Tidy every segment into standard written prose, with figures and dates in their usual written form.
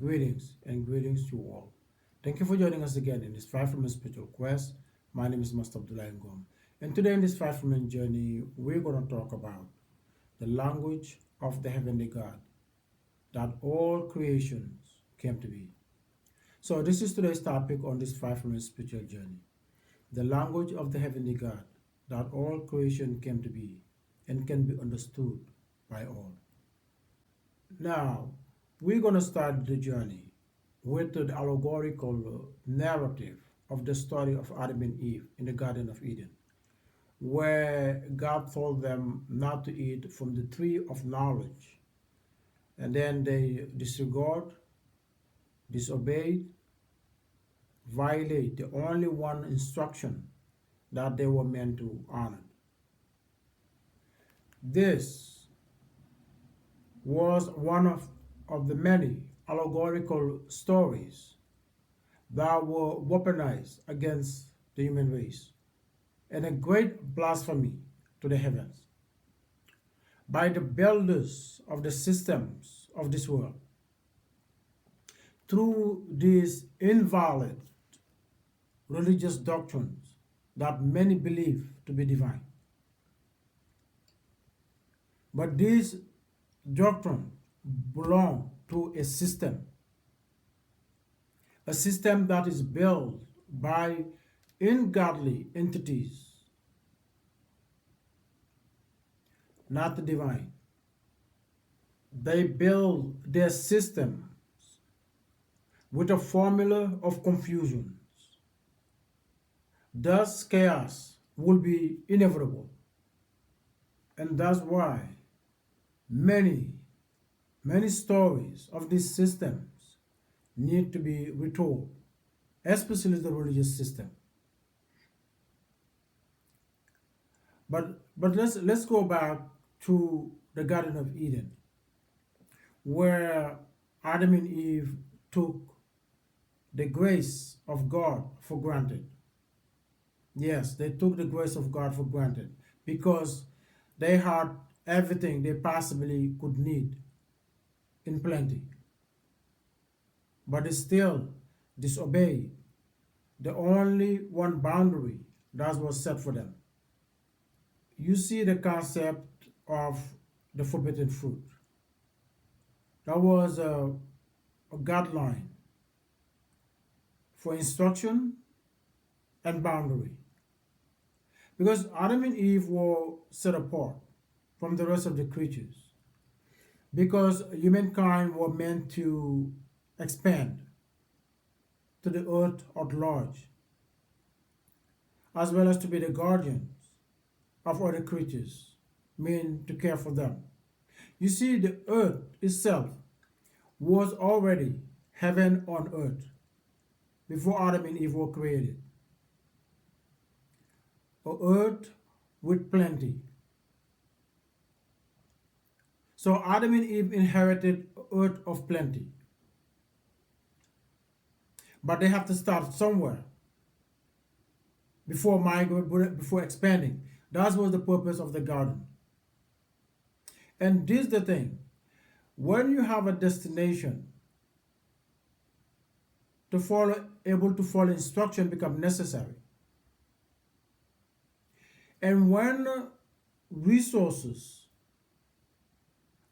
Greetings and greetings to all. Thank you for joining us again in this 5 minute spiritual quest. My name is Master Abdullah Ngom. And today in this 5 minute journey, we're going to talk about the language of the heavenly God that all creations came to be. So this is today's topic on this 5 minute spiritual journey. The language of the heavenly God that all creation came to be and can be understood by all. Now, we're going to start the journey with the allegorical narrative of the story of Adam and Eve in the Garden of Eden, where God told them not to eat from the tree of knowledge, and then they disregard, disobeyed, violate the only one instruction that they were meant to honor. This was one of the many allegorical stories that were weaponized against the human race and a great blasphemy to the heavens by the builders of the systems of this world through these invalid religious doctrines that many believe to be divine. But these doctrines belong to a system that is built by ungodly entities, not the divine. They build their systems with a formula of confusion. Thus, chaos will be inevitable. And that's why many, many stories of these systems need to be retold, especially the religious system. But let's go back to the Garden of Eden, where Adam and Eve took the grace of God for granted. Yes, they took the grace of God for granted because they had everything they possibly could need in plenty. But they still disobeyed the only one boundary that was set for them. You see the concept of the forbidden fruit. That was a guideline for instruction and boundary. Because Adam and Eve were set apart from the rest of the creatures. Because humankind were meant to expand to the earth at large, as well as to be the guardians of other creatures, meant to care for them. You see, the earth itself was already heaven on earth before Adam and Eve were created. A earth with plenty. So Adam and Eve inherited earth of plenty. But they have to start somewhere before migrating, before expanding. That was the purpose of the garden. And this is the thing. When you have a destination to follow, able to follow instruction become necessary. And when resources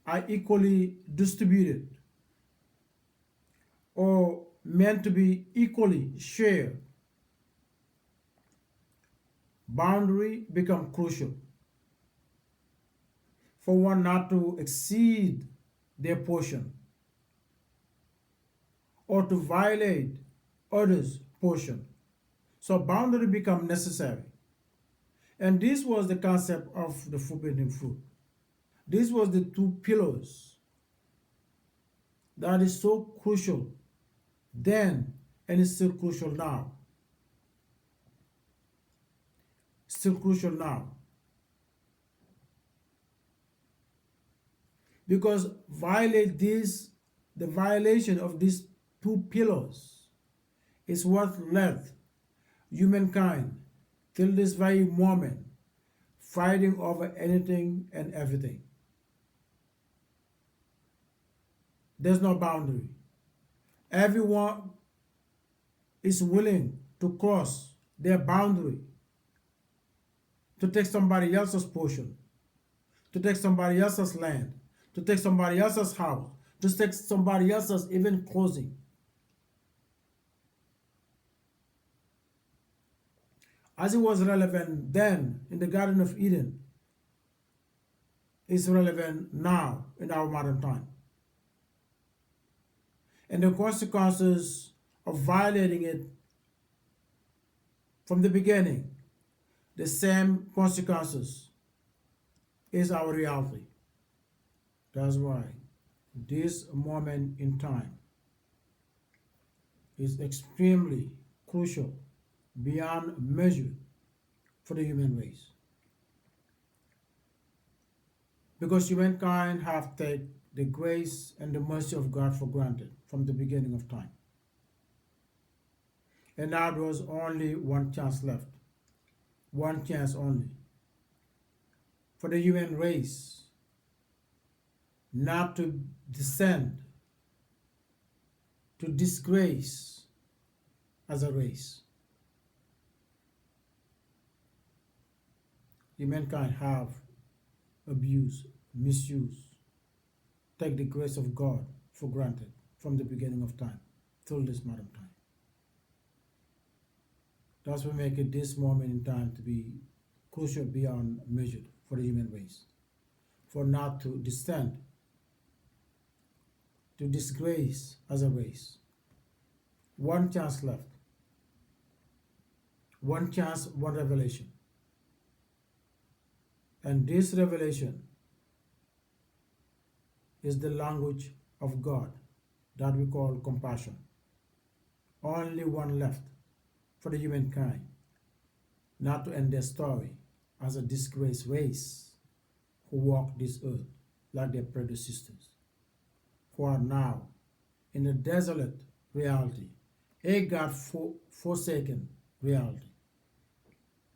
are equally distributed or meant to be equally shared, boundary become crucial for one not to exceed their portion or to violate others' portion. So boundary become necessary. And this was the concept of the forbidden fruit. This was the two pillars that is so crucial then and is still crucial now. Still crucial now. Because the violation of these two pillars is what led humankind till this very moment fighting over anything and everything. There's no boundary. Everyone is willing to cross their boundary to take somebody else's portion, to take somebody else's land, to take somebody else's house, to take somebody else's even clothing. As it was relevant then in the Garden of Eden, is relevant now in our modern time. And the consequences of violating it from the beginning, the same consequences is our reality. That's why this moment in time is extremely crucial, beyond measure, for the human race. Because humankind have taken the grace and the mercy of God for granted from the beginning of time. And now there was only one chance left. One chance only. For the human race not to descend to disgrace as a race. Humankind have abused, misused, take the grace of God for granted from the beginning of time till this modern time. That's what makes it this moment in time to be crucial beyond measure for the human race. For not to descend to disgrace as a race. One chance left. One chance, one revelation. And this revelation is the language of God that we call compassion. Only one left for the humankind, not to end their story as a disgraced race who walk this earth like their predecessors, who are now in a desolate reality, a God-forsaken reality.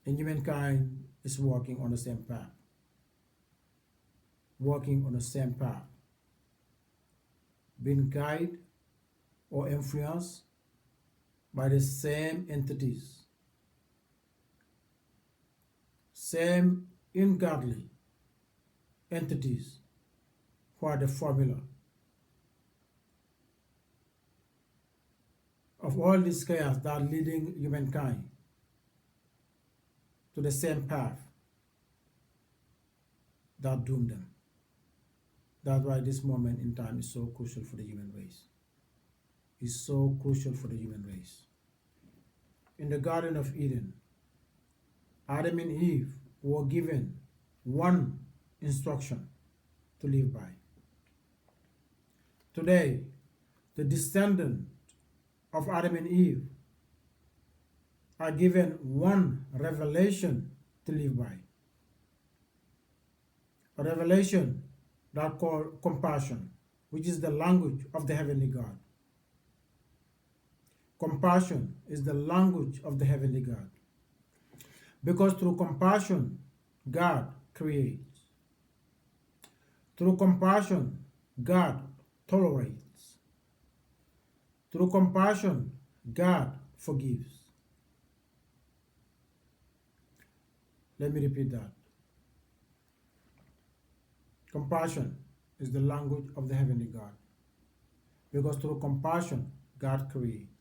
And humankind is walking on the same path. Walking on the same path. Being guided or influenced by the same entities, same ungodly entities who are the formula of all this chaos that are leading humankind to the same path that doomed them. That's why this moment in time is so crucial for the human race. It's so crucial for the human race. In the Garden of Eden, Adam and Eve were given one instruction to live by. Today, the descendants of Adam and Eve are given one revelation to live by. A revelation that called compassion, which is the language of the heavenly God. Compassion is the language of the heavenly God. Because through compassion, God creates. Through compassion, God tolerates. Through compassion, God forgives. Let me repeat that. Compassion is the language of the heavenly God. Because through compassion, God creates.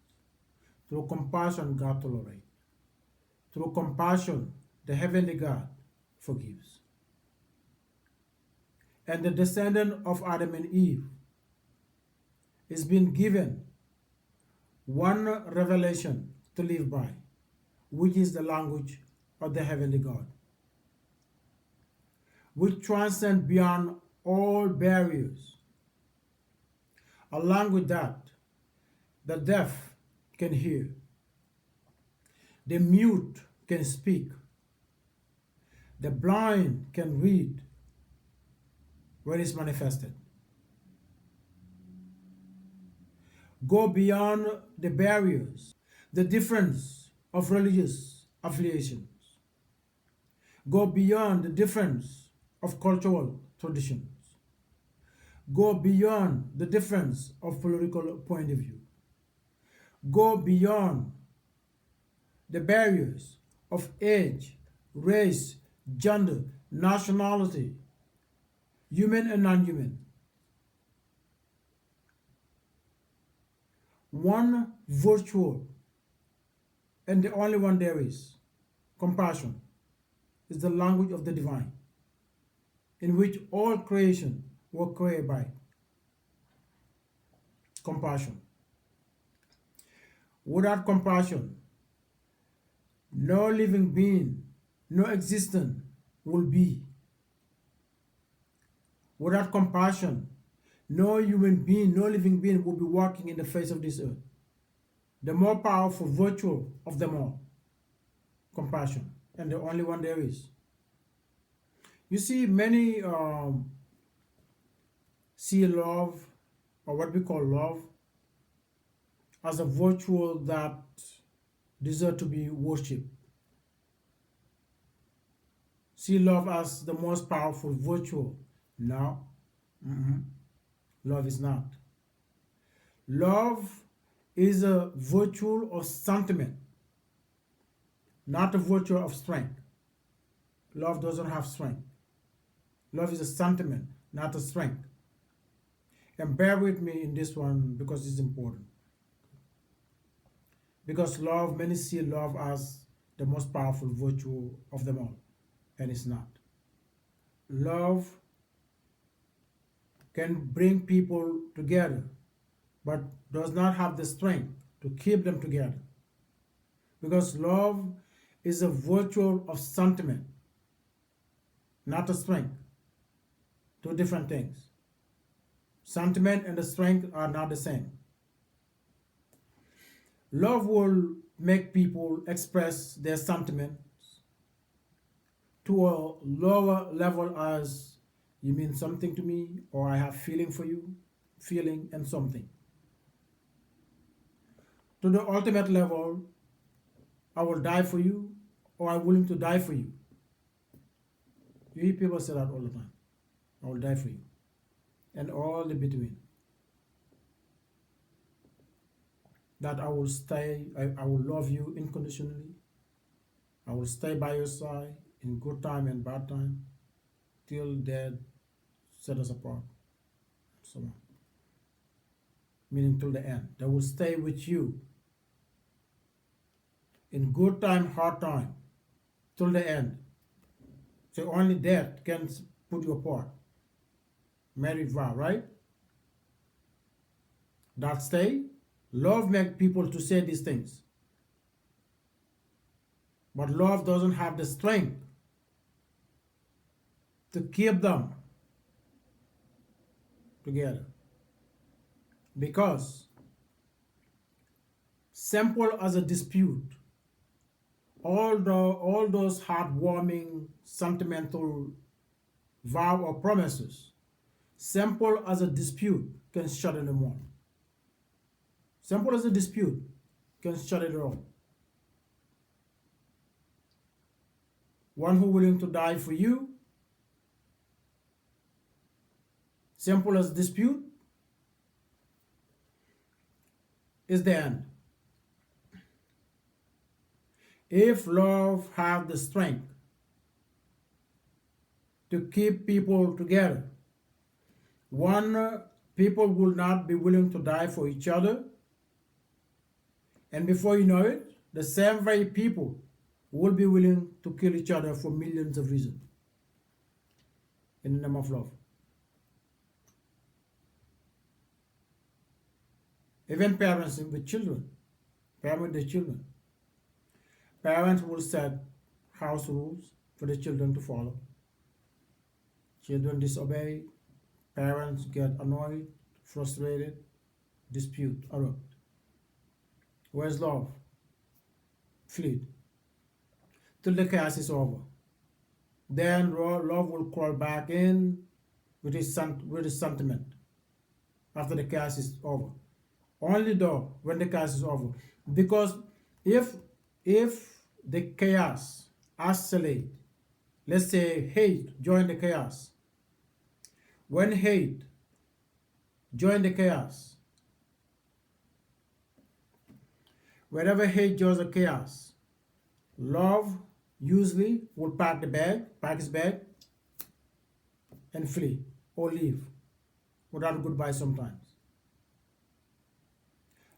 Through compassion, God tolerates. Through compassion, the heavenly God forgives. And the descendant of Adam and Eve is being given one revelation to live by, which is the language of the heavenly God, which transcends beyond all barriers. A language that the deaf can hear, the mute can speak, the blind can read when it's manifested. Go beyond the barriers, the difference of religious affiliations. Go beyond the difference of cultural traditions. Go beyond the difference of political point of view. go beyond the barriers of age, race, gender, nationality, human and non-human. One virtual and the only one there is, compassion, is the language of the divine, in which all creation were created by compassion. Without compassion, no living being, no existence will be. Without compassion, no human being, no living being will be walking in the face of this earth. The more powerful virtue of them all, compassion, and the only one there is. You see, many see love, or what we call love, as a virtue that deserves to be worshipped. See love as the most powerful virtue. No, love is not. Love is a virtue of sentiment, not a virtue of strength. Love doesn't have strength. Love is a sentiment, not a strength. And bear with me in this one because it's important. Because love, many see love as the most powerful virtue of them all, and it's not. Love can bring people together, but does not have the strength to keep them together. Because love is a virtue of sentiment, not a strength. Two different things. Sentiment and the strength are not the same. Love will make people express their sentiments to a lower level as you mean something to me, or I have feeling for you, feeling and something. To the ultimate level, I will die for you, or I'm willing to die for you. You hear people say that all the time. I will die for you. And all the between. That I will stay, I will love you unconditionally. I will stay by your side in good time and bad time till death set us apart. So on. Meaning till the end. They will stay with you in good time, hard time, till the end. So only death can put you apart. Married vow, right? That stay. Love makes people to say these things. But love doesn't have the strength to keep them together. Because simple as a dispute, all those heartwarming, sentimental vow or promises, simple as a dispute can shut them all. Simple as a dispute can shut it all. One who willing to die for you, simple as dispute, is the end. If love have the strength to keep people together, people will not be willing to die for each other, and before you know it, the same very people will be willing to kill each other for millions of reasons in the name of love. Even parents with children, parents with their children. Parents will set house rules for the children to follow. Children disobey, parents get annoyed, frustrated, dispute, erupt. Where's love? Fleet. Till the chaos is over. Then love will crawl back in with his sentiment after the chaos is over. Only though when the chaos is over. Because if the chaos oscillate, let's say hate join the chaos. When hate join the chaos, Wherever hate, joys, or chaos, love usually will pack his bag, and flee or leave without goodbye sometimes.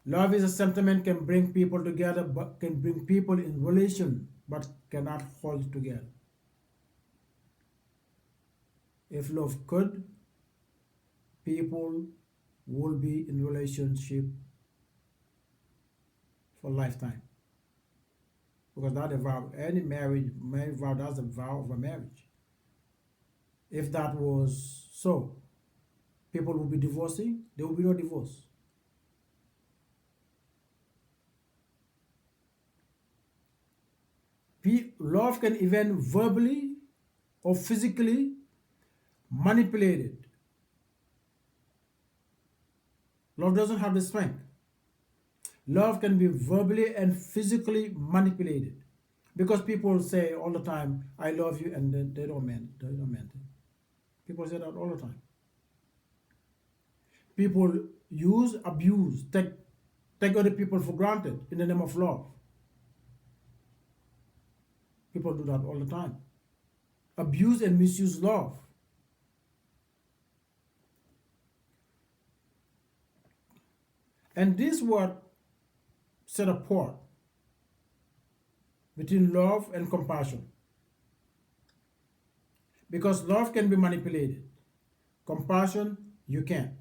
Love is a sentiment can bring people together, but can bring people in relation, but cannot hold together. If love could, people will be in relationship for lifetime. Because that's a vow. Any marriage vow, that's a vow of a marriage. If that was so, people will be divorcing, there will be no divorce. Love can even verbally or physically manipulate it. Love doesn't have the strength. Love can be verbally and physically manipulated. Because people say all the time, I love you, and then they don't mean it. People say that all the time. People abuse, take other people for granted in the name of love. People do that all the time. Abuse and misuse love. And this what set apart between love and compassion. Because love can be manipulated. Compassion, you can't.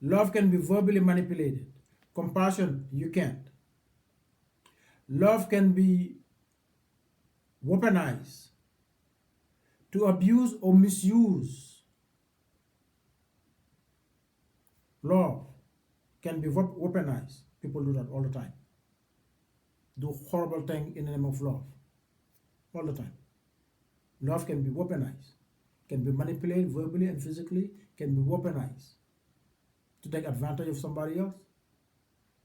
Love can be verbally manipulated. Compassion, you can't. Love can be weaponized to abuse or misuse. Love can be weaponized. People do that all the time. Do horrible things in the name of love. All the time. Love can be weaponized. Can be manipulated verbally and physically. Can be weaponized to take advantage of somebody else.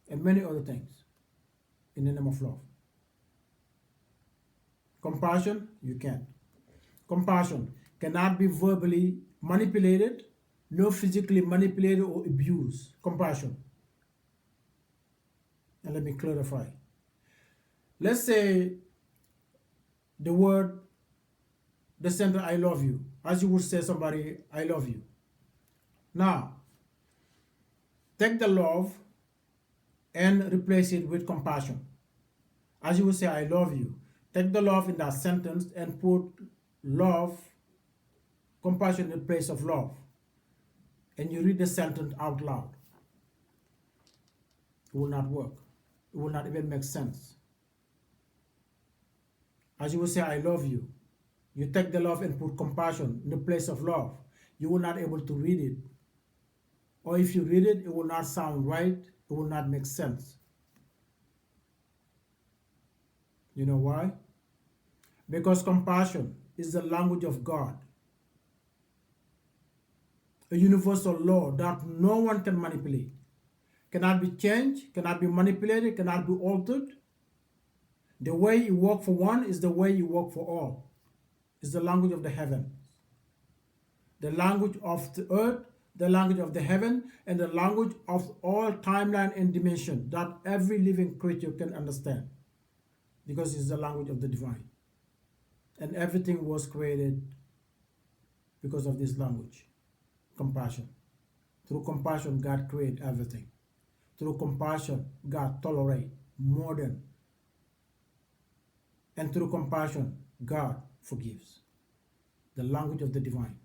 And many other things in the name of love. Compassion, you can't. Compassion cannot be verbally manipulated, nor physically manipulated or abused. Compassion. And let me clarify. Let's say the sentence I love you, as you would say somebody, I love you. Now, take the love and replace it with compassion. As you would say, I love you. Take the love in that sentence and put love, compassion in place of love. And you read the sentence out loud. It will not work. It will not even make sense. As you would say, I love you. You take the love and put compassion in the place of love. You will not be able to read it. Or if you read it, it will not sound right. It will not make sense. You know why? Because compassion is the language of God. A universal law that no one can manipulate. Cannot be changed, cannot be manipulated, cannot be altered. The way you work for one is the way you work for all. It's the language of the heaven. The language of the earth, the language of the heaven, and the language of all timeline and dimension that every living creature can understand. Because it's the language of the divine. And everything was created because of this language. Compassion. Through compassion, God created everything. Through compassion, God tolerates more than. And through compassion, God forgives. The language of the divine.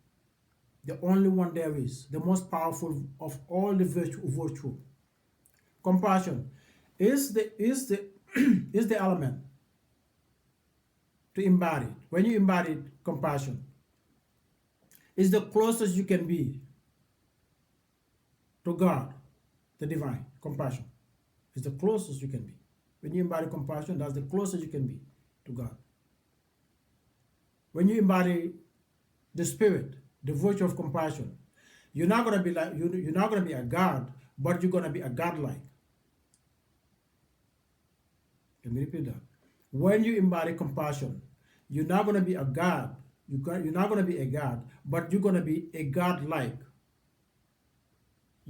The only one there is, the most powerful of all the virtue. Compassion is the is the element to embody. When you embody compassion, is the closest you can be to God, the divine. Compassion is the closest you can be. When you embody compassion, that's the closest you can be to God. When you embody the spirit, the virtue of compassion, you're not gonna be like you're not gonna be a God, but you're gonna be a God-like. Let me repeat that. When you embody compassion, you're not gonna be a God. You're not gonna be a God, but you're gonna be a God-like.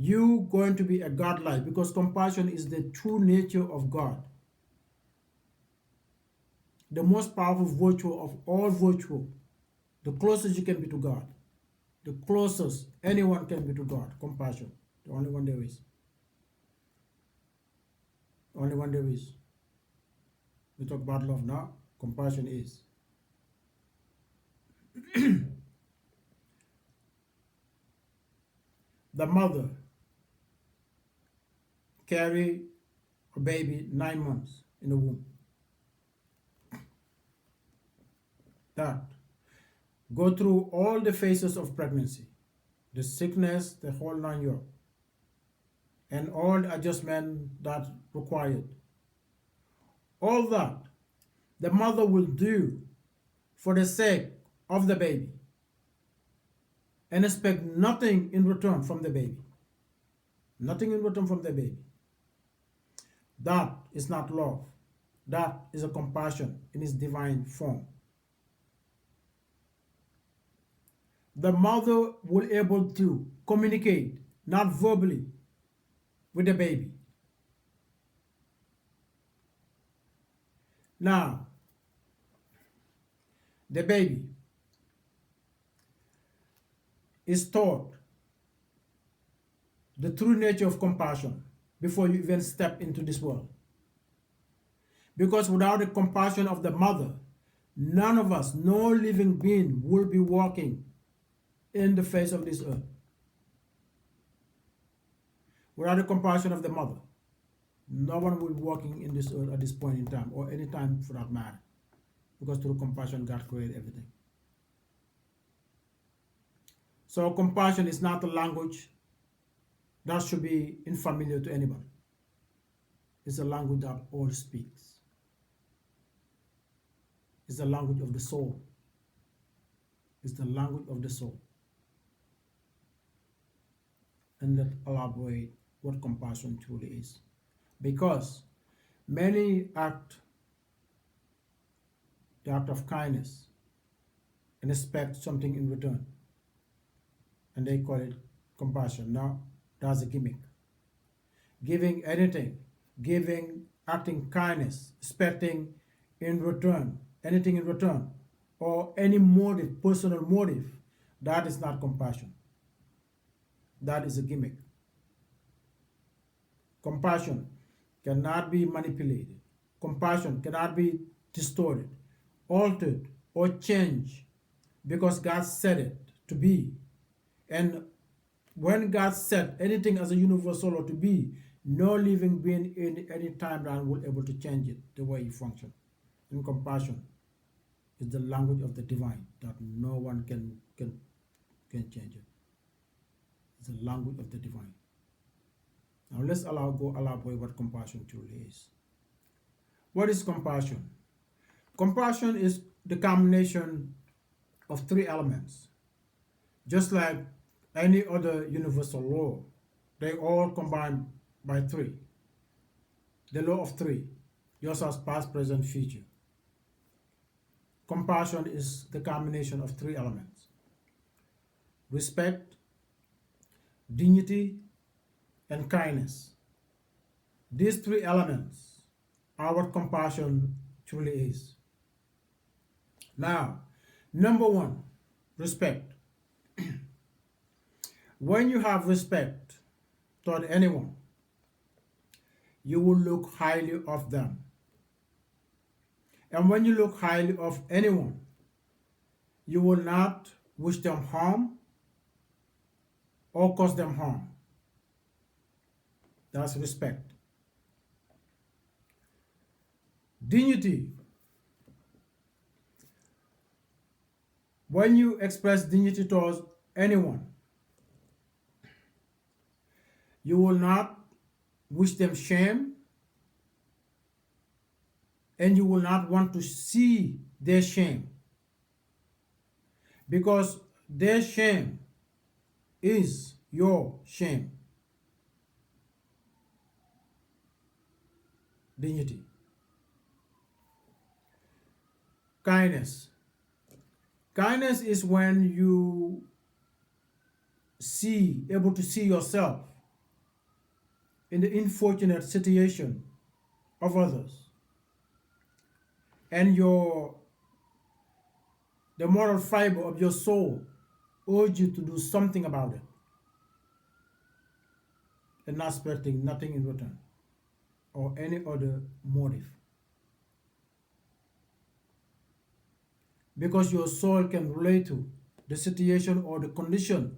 you going to be a godlike, because compassion is the true nature of God, the most powerful virtue of all virtue, the closest you can be to God, the closest anyone can be to God. Compassion, the only one there is. Only one there is. We talk about love now. Compassion is. The mother carry a baby 9 months in the womb. That go through all the phases of pregnancy, the sickness, the whole 9 year, and all the adjustment that required. All that the mother will do for the sake of the baby and expect nothing in return from the baby. Nothing in return from the baby. That is not love. That is a compassion in its divine form. The mother will able to communicate, not verbally, with the baby. Now, the baby is taught the true nature of compassion before you even step into this world. Because without the compassion of the mother, none of us, no living being, will be walking in the face of this earth. Without the compassion of the mother, no one will be walking in this earth at this point in time, or any time for that matter. Because through compassion, God created everything. So compassion is not a language that should be unfamiliar to anybody. It's a language that all speaks. It's the language of the soul. It's the language of the soul. And let's elaborate what compassion truly is. Because many act the act of kindness and expect something in return. And they call it compassion. Now, that's a gimmick. Giving anything, acting kindness, expecting in return, anything in return, or any motive, personal motive, that is not compassion. That is a gimmick. Compassion cannot be manipulated. Compassion cannot be distorted, altered, or changed because God said it to be. And when God said anything as a universal or to be, no living being in any timeline will able to change it the way you function. And compassion is the language of the divine that no one can change it. It's the language of the divine. Now let's elaborate what compassion truly is. What is compassion? Compassion is the combination of three elements. Just like any other universal law, they all combine by three. The law of three, just as past, present, future. Compassion is the combination of three elements: respect, dignity, and kindness. These three elements are what compassion truly is. Now, number one, respect. When you have respect toward anyone, you will look highly of them. And when you look highly of anyone, you will not wish them harm or cause them harm. That's respect. Dignity. When you express dignity towards anyone, you will not wish them shame, and you will not want to see their shame, because their shame is your shame. Dignity. Kindness. Kindness is when you able to see yourself in the unfortunate situation of others, and the moral fiber of your soul urge you to do something about it, and not expecting nothing in return or any other motive. Because your soul can relate to the situation or the condition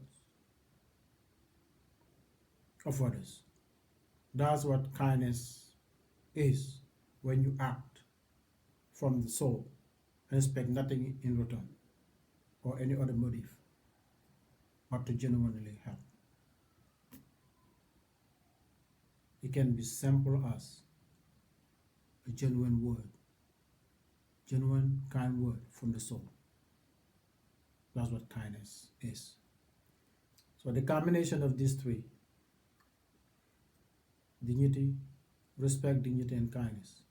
of others. That's what kindness is, when you act from the soul and expect nothing in return or any other motive but to genuinely help. It can be simple as a genuine word, genuine kind word from the soul. That's what kindness is. So the combination of these three: dignity, respect, dignity, and kindness.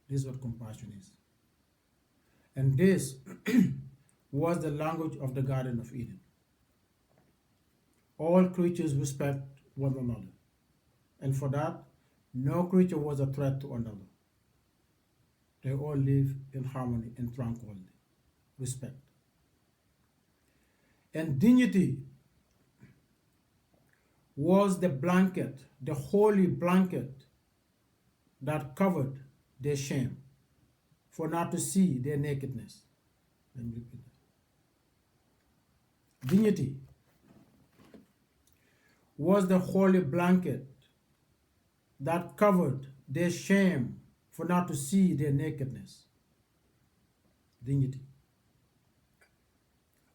This is what compassion is. And this was the language of the Garden of Eden. All creatures respect one another, and for that, no creature was a threat to another. They all live in harmony and tranquility, respect. And dignity was the blanket, the holy blanket that covered their shame, for not to see their nakedness. Let me repeat that. Dignity was the holy blanket that covered their shame, for not to see their nakedness. Dignity.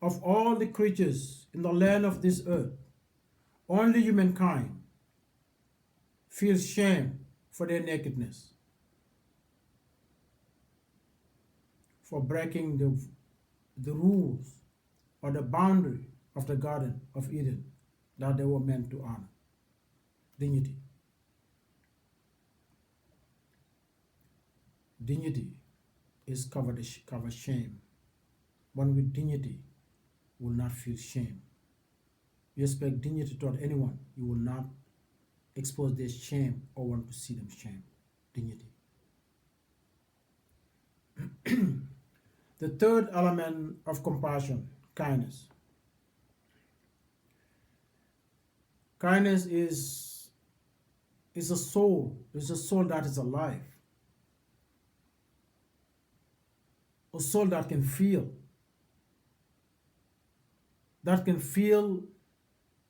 Of all the creatures in the land of this earth, only humankind feels shame for their nakedness, for breaking the rules or the boundary of the Garden of Eden that they were meant to honor. Dignity. Dignity is cover shame. One with dignity will not feel shame. You expect dignity toward anyone, you will not expose their shame or want to see them shame. Dignity. The third element of compassion: kindness. Kindness is a soul. It's a soul that is alive. A soul that can feel. That can feel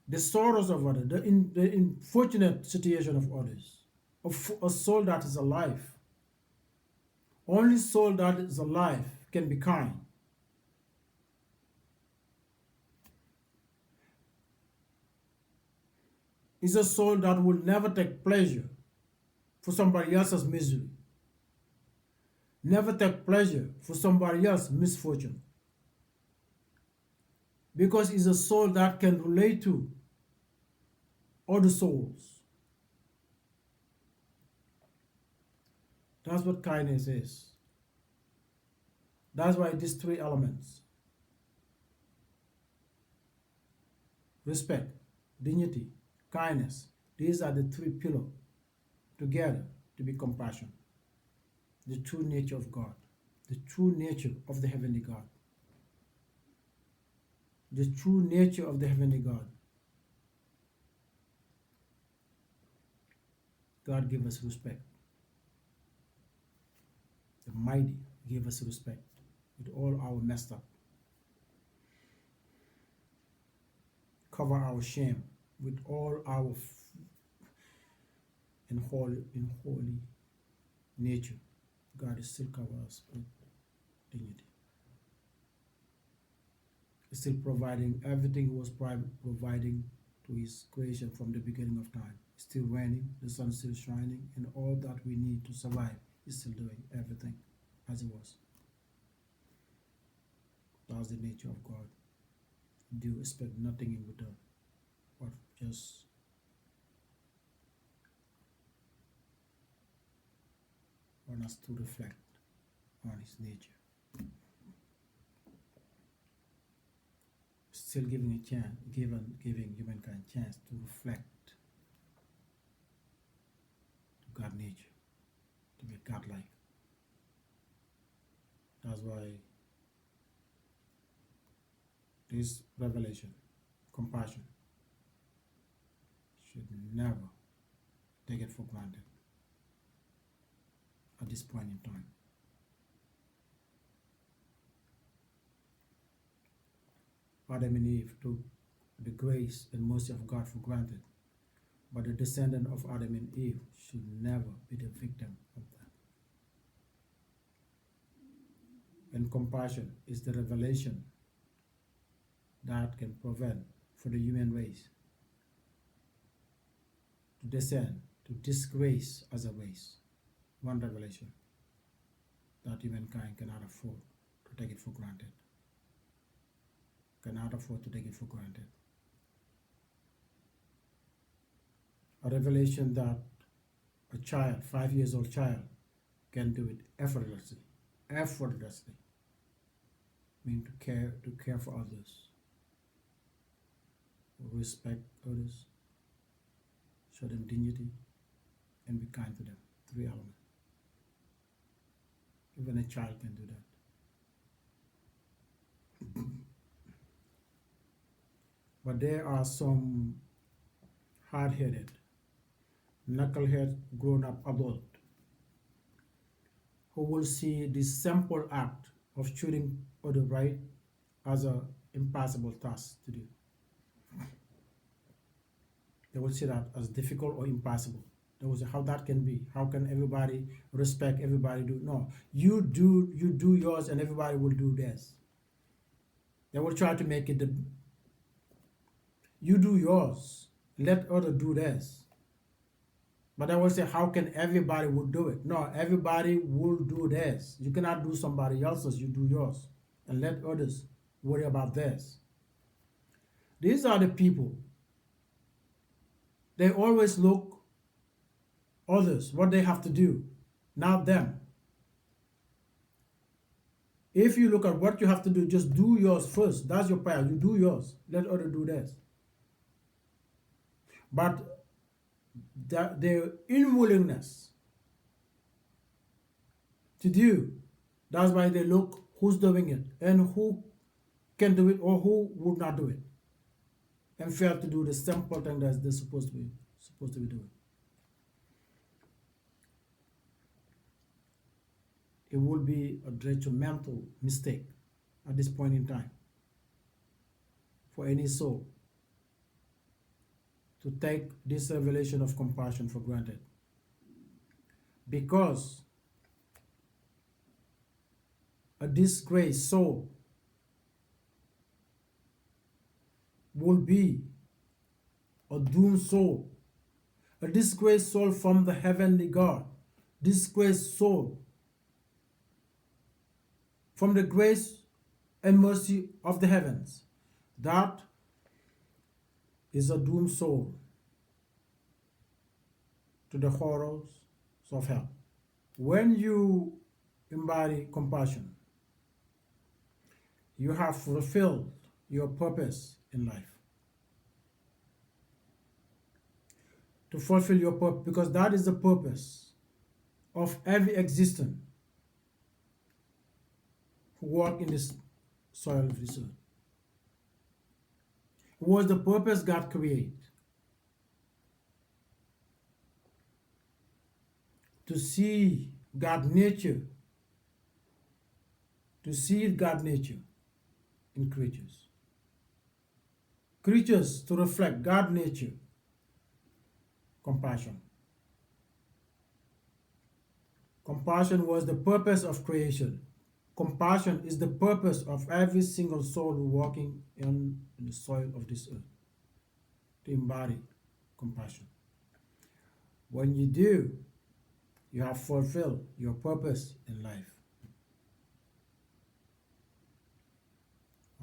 the sorrows of others, the unfortunate situation of others. A soul that is alive. Only soul that is alive can be kind. It's a soul that will never take pleasure for somebody else's misery. Never take pleasure for somebody else's misfortune. Because it's a soul that can relate to other souls. That's what kindness is. That's why these three elements: respect, dignity, kindness, these are the three pillars together to be compassion. The true nature of God, the true nature of the heavenly God. The true nature of the heavenly God. God gave us respect. The mighty gave us respect with all our messed up. Cover our shame with all our in holy nature. God is still cover us with dignity. He's still providing everything He was providing to His creation from the beginning of time. It's still raining, the sun is still shining, and all that we need to survive, He's still doing everything as it was. That's the nature of God. Do expect nothing in return, but just want us to reflect on His nature. Still giving a chance, giving humankind a chance to reflect God nature, to be God-like. That's why this revelation, compassion, should never take it for granted at this point in time. Adam and Eve took the grace and mercy of God for granted, but the descendant of Adam and Eve should never be the victim of that. And compassion is the revelation that can prevent for the human race to descend to disgrace as a race. One revelation that humankind cannot afford to take it for granted. Cannot afford to take it for granted. A revelation that a child, 5 years old child, can do it effortlessly. Effortlessly. Mean to care for others, respect others, show them dignity, and be kind to them. 3 elements. Even a child can do that. But there are some hard-headed, knucklehead grown-up adult who will see this simple act of shooting other right as an impossible task to do. They will see that as difficult or impossible. They will say, how that can be? How can everybody respect everybody do? No, you do yours and everybody will do theirs. They will try to make it you do yours, let others do theirs. But I will say, how can everybody will do it? No, everybody will do theirs. You cannot do somebody else's, you do yours. And let others worry about theirs. These are the people. They always look others, what they have to do, not them. If you look at what you have to do, just do yours first. That's your prayer. You do yours. Let others do theirs. But their unwillingness to do, that's why they look who's doing it and who can do it or who would not do it, and fail to do the simple thing that they're supposed to be doing. It would be a detrimental mistake at this point in time for any soul to take this revelation of compassion for granted, because a disgraced soul will be a doomed soul, a disgraced soul from the heavenly God, disgraced soul from the grace and mercy of the heavens. That is a doomed soul to the horrors of hell. When you embody compassion, you have fulfilled your purpose in life. To fulfill your purpose, because that is the purpose of every existence who walk in this soil of this earth. It was the purpose God created. To see God nature, in creatures. Creatures to reflect God nature, compassion. Compassion was the purpose of creation. Compassion is the purpose of every single soul who walking in the soil of this earth, to embody compassion. When you do, you have fulfilled your purpose in life.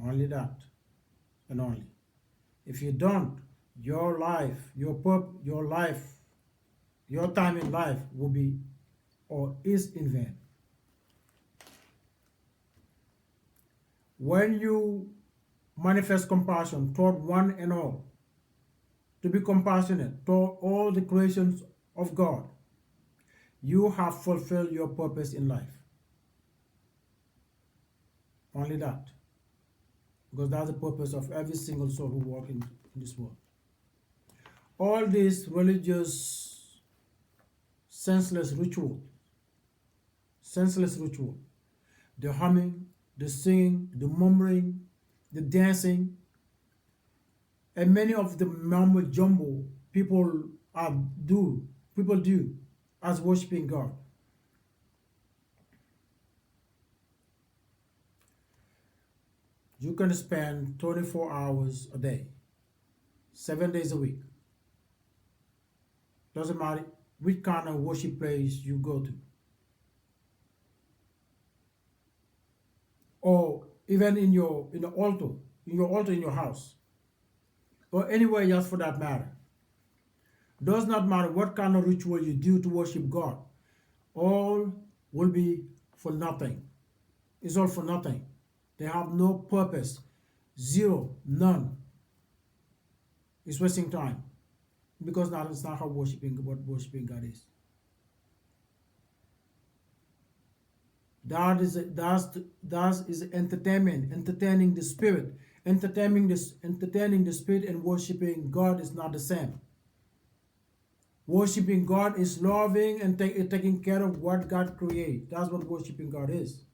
Only that, and only. If you don't, your life, your time in life will be or is in vain. When you manifest compassion toward one and all, to be compassionate toward all the creations of God, you have fulfilled your purpose in life. Only that. Because that's the purpose of every single soul who walk in this world. All these religious, senseless ritual, the humming, the singing, the murmuring, the dancing, and many of the mumbo jumbo are do people do as worshiping God. You can spend 24 hours a day, 7 days a week. Doesn't matter which kind of worship place you go to, or even in your altar in your house, or anywhere else for that matter. Does not matter what kind of ritual you do to worship God, all will be for nothing. It's all for nothing. They have no purpose. Zero, none. It's wasting time. Because that's not how what worshiping God is. That is entertainment, entertaining the spirit. Entertaining the spirit and worshiping God is not the same. Worshiping God is loving and taking care of what God created. That's what worshiping God is.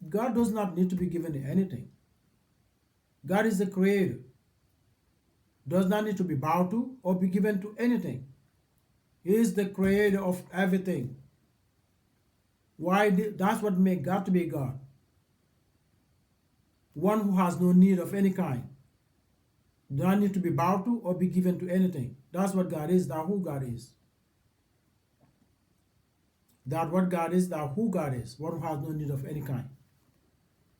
God does not need to be given anything. God is the creator. Does not need to be bowed to or be given to anything. He is the creator of everything. That's what makes God to be God. One who has no need of any kind. Do not need to be bowed to or be given to anything. That's what God is. That's who God is. That what God is, that who God is. One who has no need of any kind.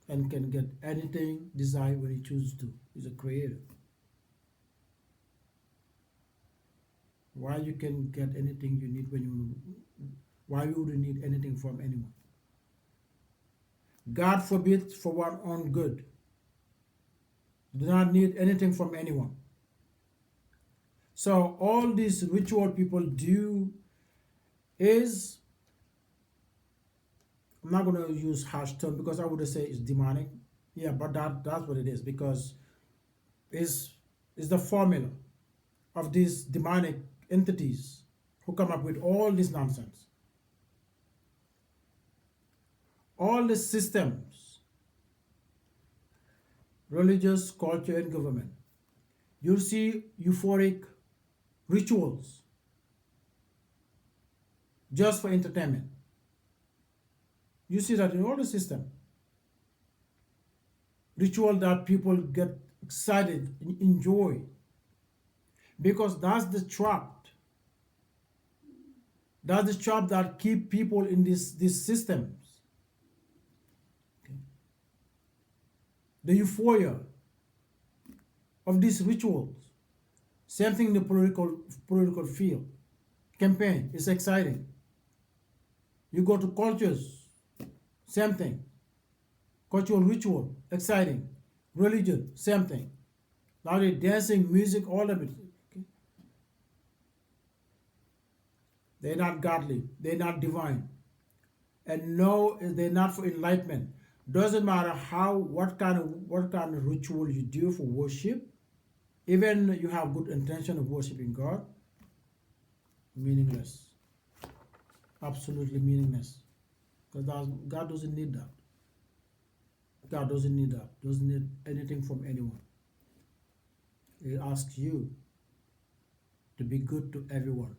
And can get anything desired when he chooses to. He's a creator. Why you can get anything you need why you wouldn't need anything from anyone? God forbid for one own good. Do not need anything from anyone. So all these ritual people do is, I'm not going to use harsh term because I would say it's demonic. Yeah, but that's what it is, because it's the formula of these demonic entities who come up with all this nonsense. All the systems, religious, culture, and government, you'll see euphoric rituals just for entertainment. You see that in all the system. Ritual that people get excited and enjoy, because that's the trap. That's the trap that keep people in these systems. Okay. The euphoria of these rituals. Same thing in the political field. Campaign is exciting. You go to cultures, same thing. Cultural ritual, exciting. Religion, same thing. Now they're dancing, music, all of it. Okay? They're not godly. They're not divine. And no, they're not for enlightenment. Doesn't matter what kind of ritual you do for worship. Even you have good intention of worshiping God, meaningless. Absolutely meaningless. Because God doesn't need that. God doesn't need that. Doesn't need anything from anyone. He asks you to be good to everyone.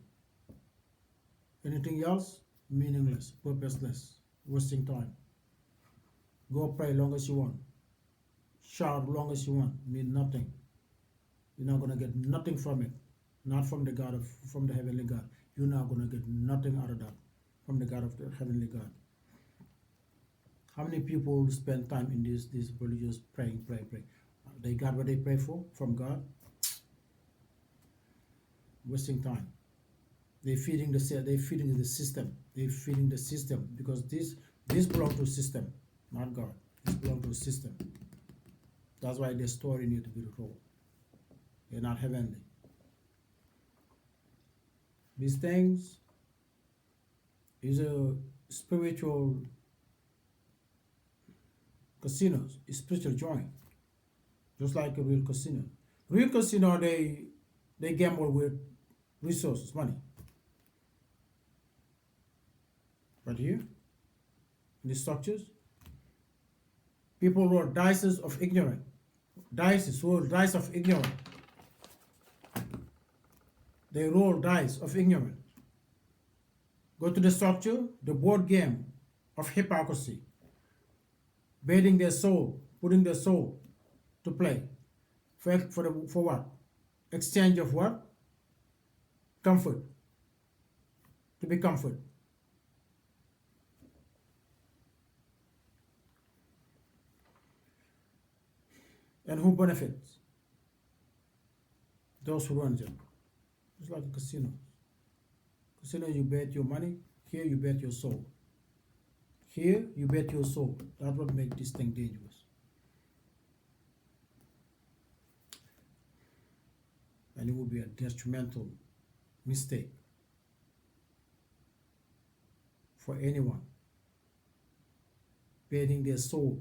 Anything else? Meaningless, purposeless, wasting time. Go pray long as you want. Shout long as you want. Mean nothing. You're not gonna get nothing from it. Not from from the heavenly God. You're not gonna get nothing out of that from the God of the heavenly God. How many people spend time in this religious praying? They got what they pray for from God? Wasting time. They're feeding the system. They're feeding the system, because this belongs to system, not God. This belongs to a system. That's why they're storing it to be told. They're not heavenly. These things is a spiritual casino, a spiritual joint, just like a real casino. Real casino, they gamble with resources, money. But here, in the structures, people roll dices of ignorance. Roll dice of ignorance. They roll dice of ignorance. Go to the structure, the board game of hypocrisy, betting their soul, putting their soul to play. For what? Exchange of what? Comfort. To be comfort. And who benefits? Those who run them. It's like a casino. Casino, you bet your money. Here, you bet your soul. Here, you bet your soul. That's what makes this thing dangerous. And it would be a detrimental mistake for anyone betting their soul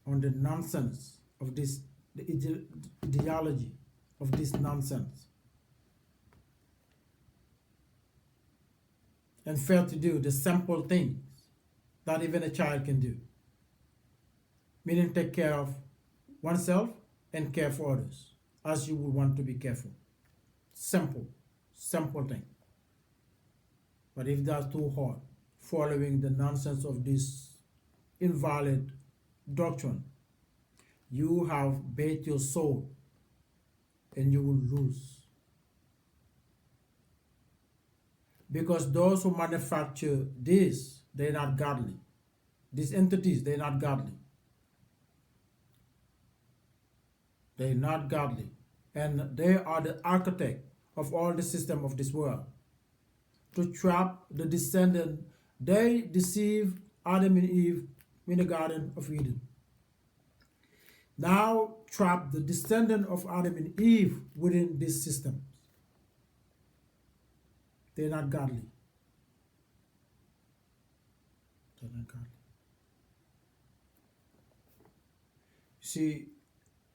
on the nonsense of this, the ideology of this nonsense, and fail to do the simple things that even a child can do, meaning take care of oneself and care for others as you would want to be careful. Simple thing. But if that's too hard, following the nonsense of this invalid doctrine, you have bet your soul and you will lose. Because those who manufacture this, they're not godly. These entities, they're not godly. They're not godly. And they are the architect of all the system of this world. To trap the descendant, they deceive Adam and Eve in the Garden of Eden. Now trap the descendant of Adam and Eve within this system. They're not godly. They're not godly. See,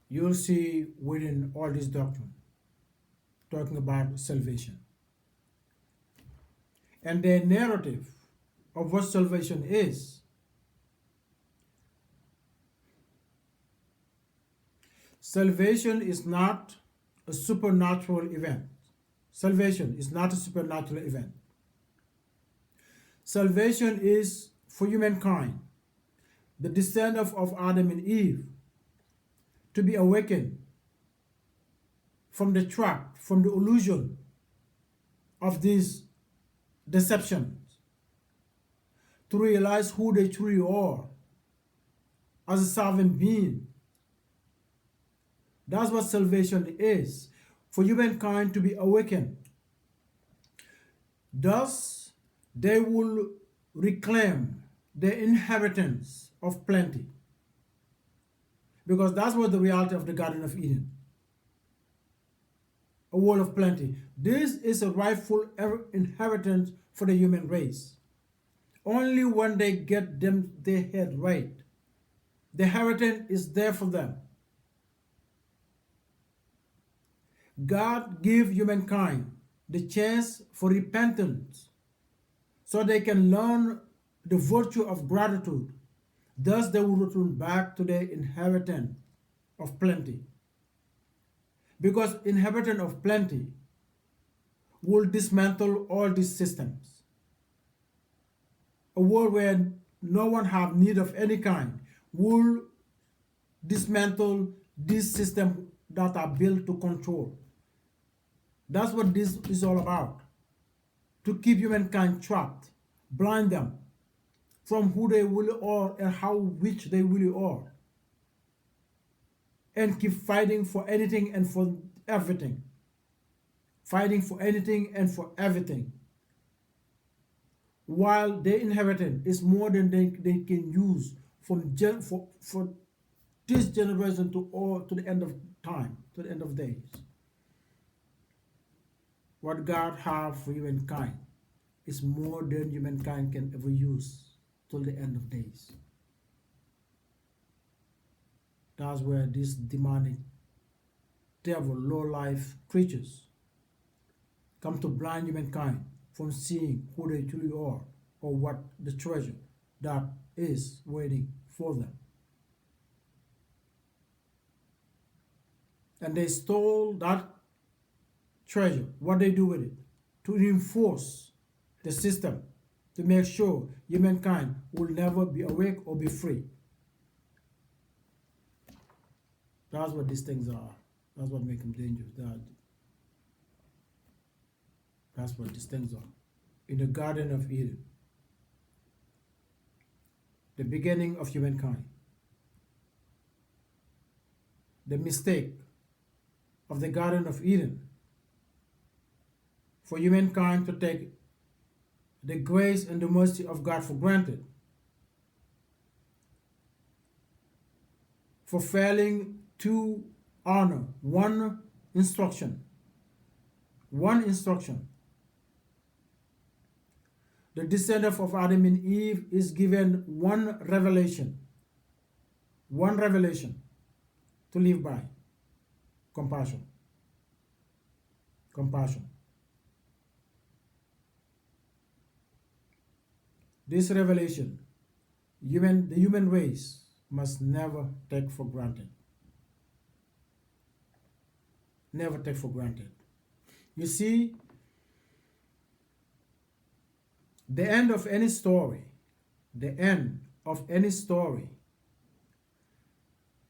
you'll see within all this doctrine talking about salvation. And their narrative of what salvation is. Salvation is not a supernatural event. Salvation is not a supernatural event. Salvation is for humankind, the descendant of Adam and Eve, to be awakened from the trap, from the illusion of these deceptions, to realize who they truly are as a sovereign being. That's what salvation is, for humankind to be awakened. Thus, they will reclaim their inheritance of plenty. Because that's what the reality of the Garden of Eden. A world of plenty. This is a rightful inheritance for the human race. Only when they get their head right, the inheritance is there for them. God gave humankind the chance for repentance so they can learn the virtue of gratitude. Thus they will return back to their inheritance of plenty. Because inheritance of plenty will dismantle all these systems. A world where no one have need of any kind will dismantle these systems that are built to control. That's what this is all about. To keep humankind trapped, blind them from who they really are and how rich they really are. And keep fighting for anything and for everything. Fighting for anything and for everything. While their inheritance is more than they can use for this generation to the end of time, to the end of days. what God have for humankind is more than humankind can ever use till the end of days. That's where these demonic devil, low life creatures come to blind humankind from seeing who they truly are or what the treasure that is waiting for them. And they stole that treasure. What they do with it? To reinforce the system, to make sure humankind will never be awake or be free. That's what these things are. That's what makes them dangerous. That's what these things are. In the Garden of Eden, the beginning of humankind, the mistake of the Garden of Eden for humankind to take the grace and the mercy of God for granted, for failing to honor one instruction. One instruction. The descendant of Adam and Eve is given one revelation to live by: compassion. Compassion. This revelation, the human race must never take for granted. Never take for granted. You see, the end of any story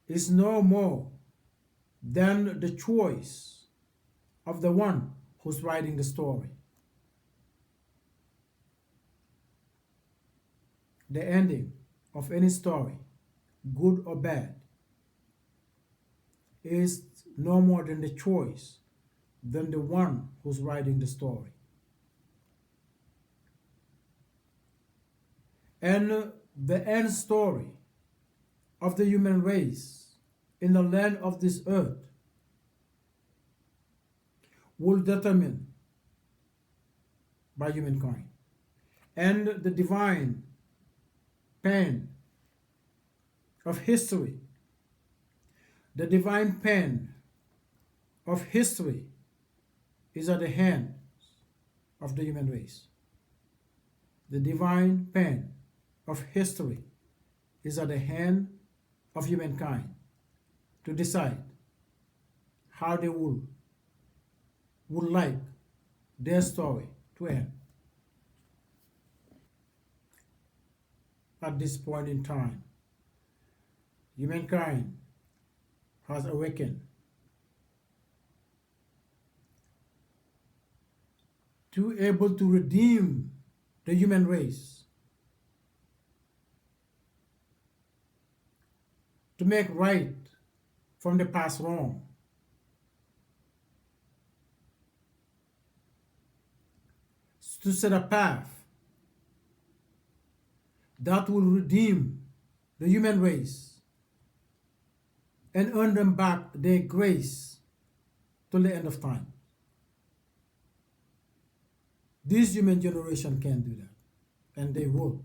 is no more than the choice of the one who's writing the story. The ending of any story, good or bad, is no more than the choice than the one who's writing the story. And the end story of the human race in the land of this earth will determine by humankind. And the divine pen of history, the divine pen of history is at the hands of the human race. The divine pen of history is at the hand of humankind to decide how they would like their story to end. At this point in time, humankind has awakened to able to redeem the human race, to make right from the past wrong, to set a path that will redeem the human race and earn them back their grace till the end of time. This human generation can do that, and they will.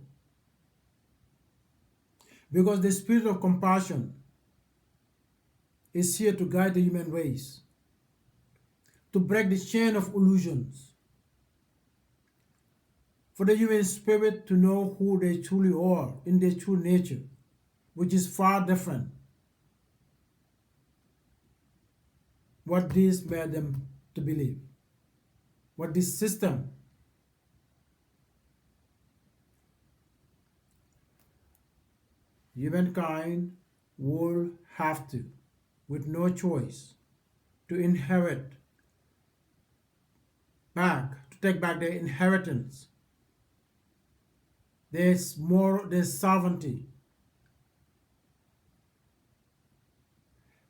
Because the spirit of compassion is here to guide the human race, to break the chain of illusions, for the human spirit to know who they truly are in their true nature, which is far different what this made them to believe, what this system humankind will have to, with no choice, to inherit back, to take back their inheritance. There's sovereignty.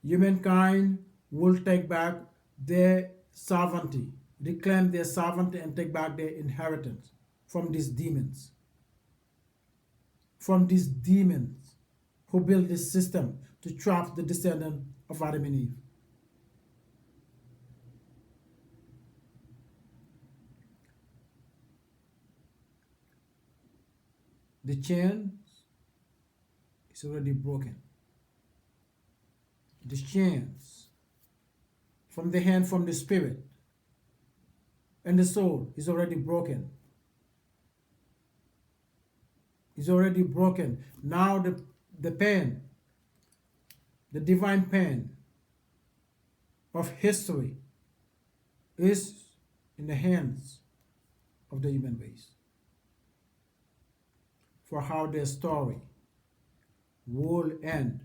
Humankind will take back their sovereignty, reclaim their sovereignty, and take back their inheritance from these demons. From these demons who built this system to trap the descendant of Adam and Eve. The chain is already broken. The chains from the hand, from the spirit, and the soul is already broken. Is already broken. Now the pen, the divine pen of history is in the hands of the human race for how their story will end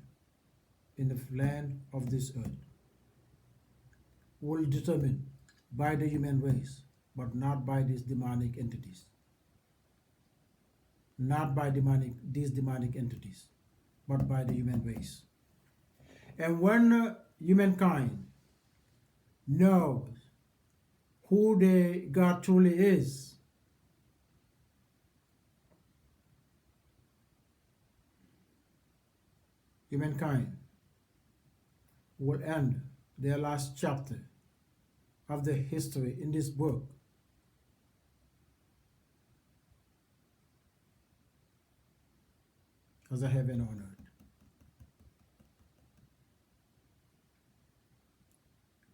in the land of this earth, will determine by the human race, but not by these demonic entities. Not by these demonic entities, but by the human race. And when humankind knows who the God truly is, humankind will end their last chapter of the history in this book as a heaven on earth.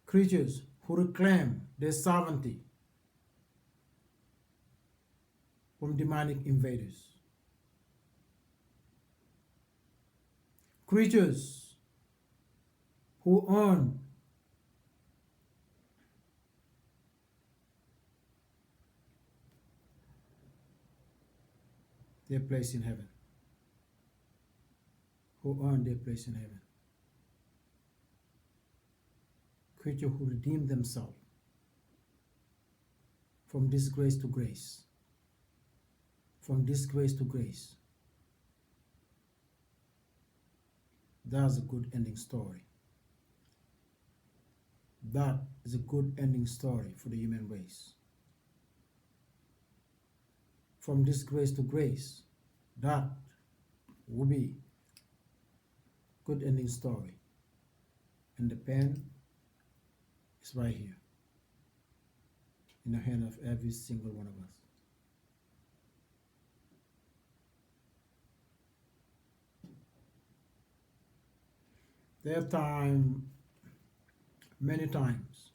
Creatures who reclaim their sovereignty from demonic invaders. Creatures who earn their place in heaven. Who earn their place in heaven. Creatures who redeem themselves from disgrace to grace. From disgrace to grace. That's a good ending story. That is a good ending story for the human race. From disgrace to grace, that will be good ending story. And the pen is right here in the hand of every single one of us. There are many times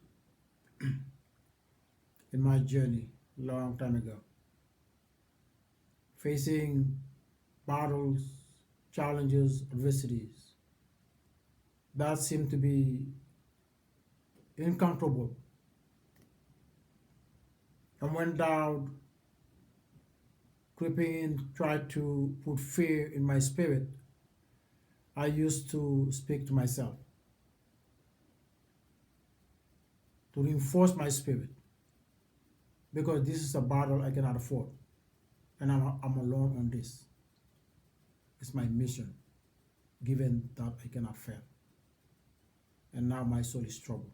in my journey, long time ago, facing battles, challenges, adversities that seem to be inconquerable. And when doubt creeping in tried to put fear in my spirit, I used to speak to myself to reinforce my spirit, because this is a battle I cannot afford, and I'm alone on this. It's my mission, given that I cannot fail. And now my soul is troubled.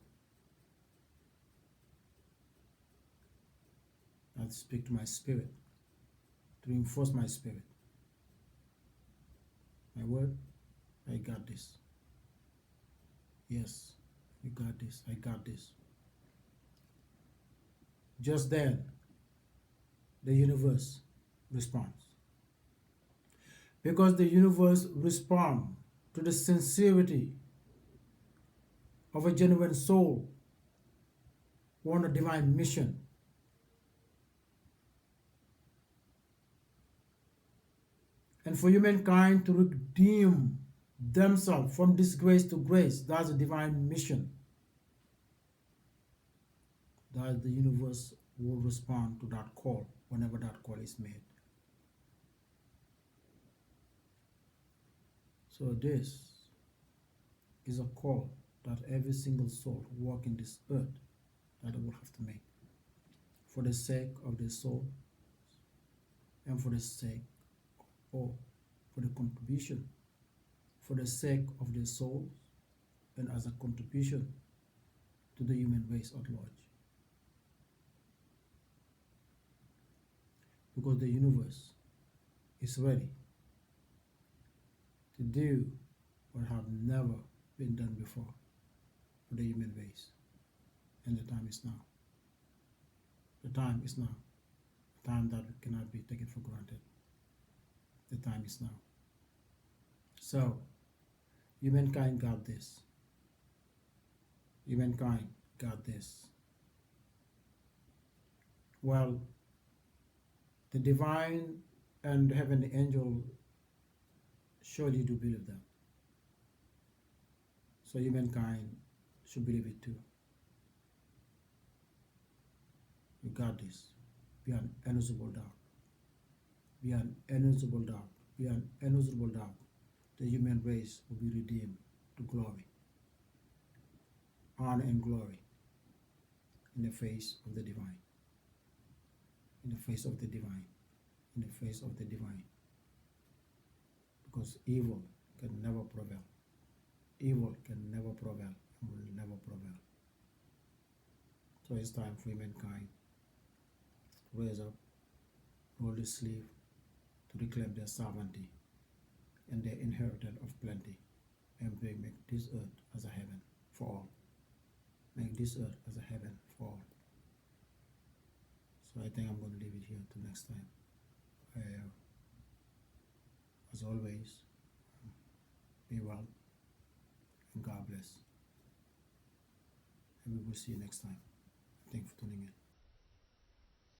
I speak to my spirit to reinforce my spirit. My word, I got this. Yes, you got this. I got this. Just then, the universe responds. Because the universe responds to the sincerity of a genuine soul on a divine mission. And for humankind to redeem themselves from disgrace to grace, that's a divine mission. That the universe will respond to that call whenever that call is made. So this is a call that every single soul walking this earth that they will have to make for the sake of their soul and for the sake or for the contribution, for the sake of their souls and as a contribution to the human race at large. Because the universe is ready to do what have never been done before for the human race. And the time is now. The time is now. A time that cannot be taken for granted. The time is now. So, humankind got this. Humankind got this. Well, the divine and heavenly angel surely do believe that. So humankind should believe it too. You got this. Beyond inexorable doubt. Beyond inexorable doubt. Beyond inexorable doubt. The human race will be redeemed to glory, honor and glory in the face of the divine. In the face of the divine. In the face of the divine. Because evil can never prevail. Evil can never prevail and will never prevail. So it's time for humankind to raise up, roll the sleeve, to reclaim their sovereignty and their inheritance of plenty, and make this earth as a heaven for all. Make this earth as a heaven for all. So I think I'm going to leave it here till next time. As always, be well and God bless. And we will see you next time. Thank you for tuning in.